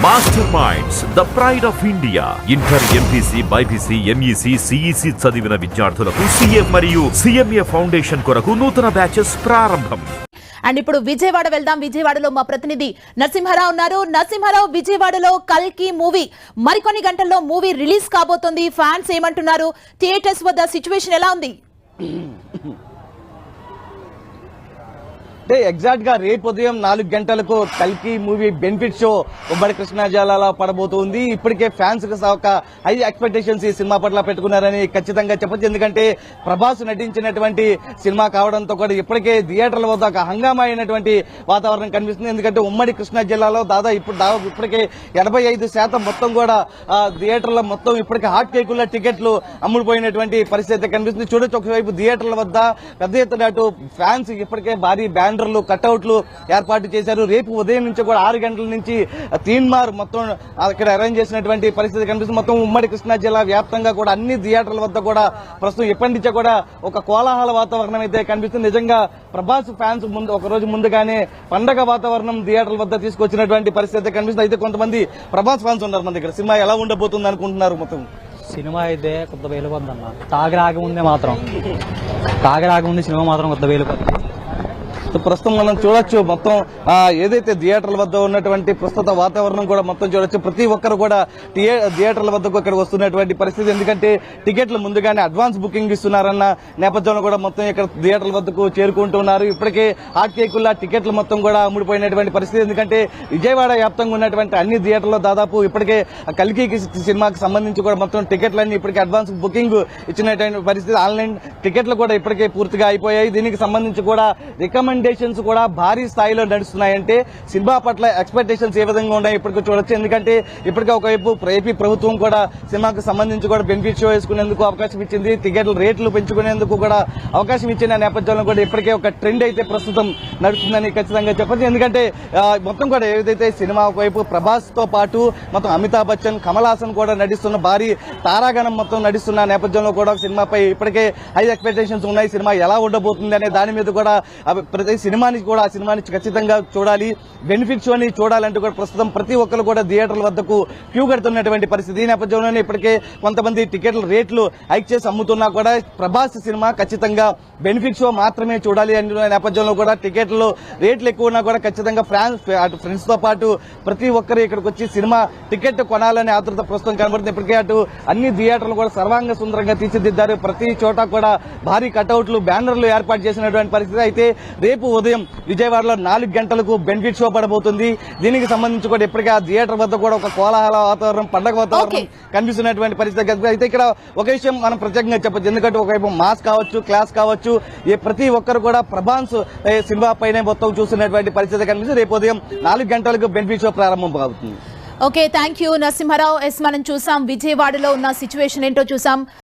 Master minds the pride of India. Inter, MPC, BiPC, MEC, CEC చదివిన విద్యార్థులకు CA మరియు CMA foundation కొరకు నూతన బ్యాచెస్ ప్రారంభం. అండ్ ఇప్పుడు విజయవాడ వెళ్దాం. విజయవాడలో మా ప్రతినిధి నరసింహారావు ఉన్నారు. నరసింహారావు, విజయవాడలో కల్కి మూవీ మరికొన్ని గంటల్లో మూవీ రిలీజ్ కాబోతోంది. ఫ్యాన్స్ ఏమంటున్నారు? థియేటర్స్ వద్ద సిచ్యువేషన్ ఎలా ఉంది? అంటే ఎగ్జాక్ట్ గా రేపు ఉదయం 4 గంటలకు కల్కి మూవీ బెనిఫిట్ షో ఉమ్మడి కృష్ణా జిల్లాలో పడబోతుంది. ఇప్పటికే ఫ్యాన్స్ ఒక హై ఎక్స్పెక్టేషన్స్ ఈ సినిమా పట్ల పెట్టుకున్నారని ఖచ్చితంగా చెప్పచ్చు. ఎందుకంటే ప్రభాస్ నటించినటువంటి సినిమా కావడంతో కూడా ఇప్పటికే థియేటర్ల వద్ద ఒక హంగామా అయినటువంటి వాతావరణం కనిపిస్తుంది. ఎందుకంటే ఉమ్మడి కృష్ణా జిల్లాలో ఇప్పటికే 85% మొత్తం కూడా థియేటర్ల మొత్తం ఇప్పటికే హాట్ కేకుల టికెట్లు అమ్ముడుపోయినటువంటి పరిస్థితి కనిపిస్తుంది. చూడొచ్చు, ఒకవైపు థియేటర్ల వద్ద పెద్ద ఎత్తున అటు ఫ్యాన్స్ ఇప్పటికే భారీ బ్యానర్లు, కట్అవుట్లు ఏర్పాటు చేశారు. రేపు ఉదయం నుంచి కూడా 6 గంటల నుంచి తీన్మార్ మొత్తం అక్కడ అరేంజ్ చేసినటువంటి పరిస్థితి కనిపిస్తుంది. మొత్తం ఉమ్మడి కృష్ణా జిల్లా వ్యాప్తంగా కూడా అన్ని థియేటర్ల వద్ద కూడా ప్రస్తుతం ఎప్పటి నుంచో కూడా ఒక కోలాహల వాతావరణం అయితే కనిపిస్తుంది. నిజంగా ప్రభాస్ ఫ్యాన్స్ ఒక రోజు ముందుగానే పండగ వాతావరణం థియేటర్ల వద్ద తీసుకొచ్చినటువంటి పరిస్థితి కనిపిస్తుంది. అయితే కొంతమంది ప్రభాస్ ఫ్యాన్స్ ఉన్నారు మన దగ్గర. సినిమా ఎలా ఉండబోతుంది అనుకుంటున్నారు? మొత్తం సినిమా అయితే కొత్త వేలుకొద్దన్న. తాగి రాకముందే సినిమా మాత్రం కొత్త వేలుకొద్ది. ప్రస్తుతం మనం చూడొచ్చు, మొత్తం ఏదైతే థియేటర్ల వద్ద ఉన్నటువంటి ప్రస్తుత వాతావరణం కూడా మొత్తం చూడొచ్చు. ప్రతి ఒక్కరు కూడా థియేటర్ల వద్దకు ఇక్కడ వస్తున్నటువంటి పరిస్థితి. ఎందుకంటే టికెట్లు ముందుగానే అడ్వాన్స్ బుకింగ్ ఇస్తున్నారన్న నేపథ్యంలో కూడా మొత్తం ఇక్కడ థియేటర్ల వద్దకు చేరుకుంటున్నారు. ఇప్పటికే హాట్ కేకుల్లా టికెట్లు మొత్తం కూడా అమ్ముడిపోయినటువంటి పరిస్థితి. ఎందుకంటే విజయవాడ వ్యాప్తంగా ఉన్నటువంటి అన్ని థియేటర్లో దాదాపు ఇప్పటికే కల్కి సినిమాకి సంబంధించి కూడా మొత్తం టికెట్లన్నీ ఇప్పటికే అడ్వాన్స్ బుకింగ్ ఇచ్చినటువంటి పరిస్థితి. ఆన్లైన్ టికెట్లు కూడా ఇప్పటికే పూర్తిగా అయిపోయాయి. దీనికి సంబంధించి కూడా రికమెండేషన్స్ కూడా భారీ స్థాయిలో నడుస్తున్నాయంటే సినిమా పట్ల ఎక్స్పెక్టేషన్స్ ఏ విధంగా ఉన్నాయి ఇప్పటికీ చూడొచ్చు. ఎందుకంటే ఇప్పటికే ఒకవైపు ఏపీ ప్రభుత్వం కూడా సినిమాకు సంబంధించి కూడా బెనిఫిట్ షో వేసుకునేందుకు అవకాశం ఇచ్చింది. టికెట్ల రేట్లు పెంచుకునేందుకు కూడా అవకాశం ఇచ్చిన నేపథ్యంలో కూడా ఇప్పటికే ఒక ట్రెండ్ అయితే ప్రస్తుతం నడుస్తుందని ఖచ్చితంగా చెప్పచ్చు. ఎందుకంటే మొత్తం కూడా ఏదైతే సినిమా ఒకవైపు ప్రభాస్ తో పాటు మొత్తం అమితాబ్ బచ్చన్, కమల్ హాసన్ కూడా నటిస్తున్న భారీ తారాగణం మొత్తం నటిస్తున్న నేపథ్యంలో కూడా సినిమాపై ఇప్పటికే హై ఎక్స్పెక్టేషన్స్ ఉన్నాయి. సినిమా ఎలా ఉండబోతుంది అనే దాని మీద కూడా ప్రతి సినిమాని కూడా ఆ సినిమాని ఖచ్చితంగా చూడాలి, బెనిఫిట్ షోని చూడాలంటూ కూడా ప్రస్తుతం ప్రతి ఒక్కరు కూడా థియేటర్ల వద్దకు క్యూ కడుతున్నటువంటి పరిస్థితి. ఈ నేపథ్యంలోనే ఇప్పటికే కొంతమంది టికెట్ల రేట్లు హైక్ చేసి అమ్ముతున్నా కూడా ప్రభాస్ సినిమా ఖచ్చితంగా బెనిఫిట్ షో మాత్రమే చూడాలి అనే నేపథ్యంలో కూడా టికెట్లు రేట్లు ఎక్కువ ఉన్నా కూడా ఖచ్చితంగా ఫ్రెండ్స్ తో పాటు ప్రతి ఒక్కరు ఇక్కడికి వచ్చి సినిమా టికెట్ కొనాలనే ఆతృత ప్రస్తుతం కనబడుతుంది. ఇప్పటికే అటు అన్ని థియేటర్లు కూడా సర్వాంగ సుందరంగా తీర్చిదిద్దారు. ప్రతి చోట కూడా భారీ కటౌట్లు, బ్యానర్లు ఏర్పాటు చేసినటువంటి పరిస్థితి. అయితే రేపు ఉదయం విజయవాడలో 4 గంటలకు బెనిఫిట్ షో పడబోతుంది. దీనికి సంబంధించి కూడా ఇప్పటికే ఆ థియేటర్ వద్ద కూడా ఒక కోలాహల వాతావరణం, పండగ వాతావరణం కనిపిస్తున్నటువంటి పరిస్థితి. అయితే ఇక్కడ ఒక విషయం మనం ప్రత్యేకంగా చెప్పచ్చు. ఎందుకంటే ఒకవైపు మాస్ కావచ్చు, క్లాస్ కావచ్చు, ప్రతి ఒక్కరు కూడా ప్రభాస్ సినిమా పైనే మొత్తం చూస్తున్నటువంటి పరిస్థితి కనిపిస్తుంది. రేపు ఉదయం 4 గంటలకు బెనిఫిట్ షో ప్రారంభం అవుతుంది. Okay, thank you Narasimha Rao. మనం చూసాం విజయవాడలో ఉన్న సిచ్యువేషన్ ఏంటో చూసాం.